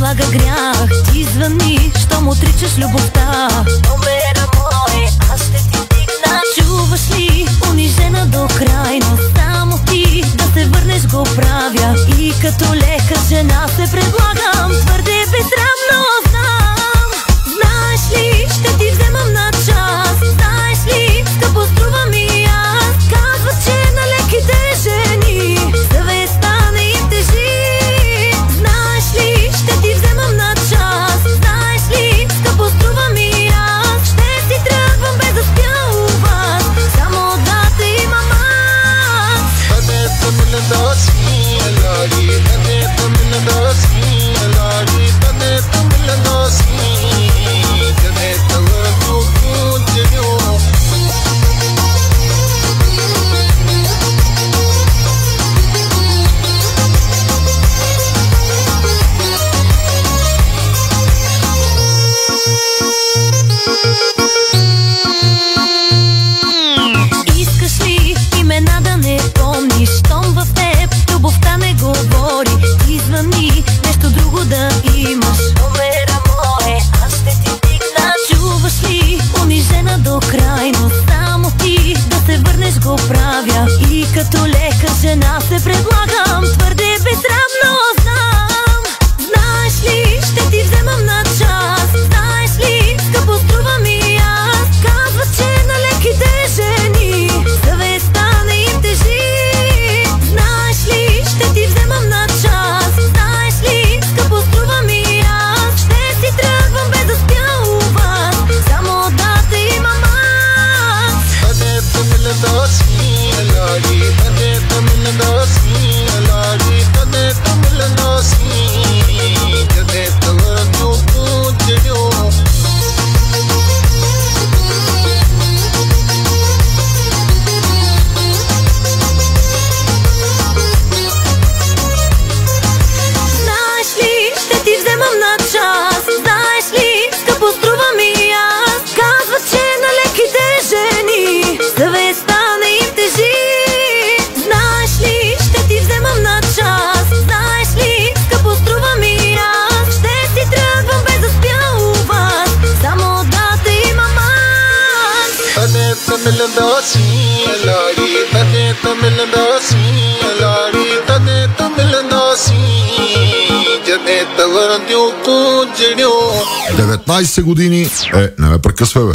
предлага грях. Ти звъни, щом отричаш любовта. Номера мой, аз ще ти дигна. Чуваш ли, унижена до крайност, само ти да се върнеш го правя. И като лека жена се предлагам, твърде безсрамно знам. Знаеш ли, ще ти вземам на час. Знаеш ли, скъпо струва ми аз. Казват, че на леките жени съвестта не им тежи. Знаеш ли, ще ти вземам на час. Знаеш ли, скъпо струва ми аз. Ще си тръгвам без да спя у вас, само да те имам аз. Където ми носи, лари, където ми носи, лари, където ми носи, където върху Искаш ли имена да не помниш? Щом в теб любовта не говори. Ти звъни, нещо друго да имаш. Номера мой, аз ще ти дигна. Чуваш ли, унижена до крайност, само ти да се върнеш го правя. И като лека жена се предлагам, твърде безсрамно знам. Знаеш ли, ще ти вземам на час. Знаеш ли, скъпо струва ми аз. Казват, че на леките жени съвестта не им тежи. Знаеш ли, ще ти вземам на час. Знаеш ли, скъпо струва ми аз. Ще си тръгвам без да спя у вас, само да те имам аз. където ми носи, лари, където ми носи, лари, където ми носи, където върху Знаеш ли, ще ти вземам на час. Знаеш ли, скъпо струва ми аз. Казват, че на леките жени съвестта не им тежи. Знаеш ли, ще ти вземам на час. Знаеш ли, скъпо струва ми аз. Ще си тръгвам без да спя у вас, само да те имам аз. където ми носи, лари, където ми носи, лари, където ми носи, където върху 19 години. Не ме прекъсвай, бе.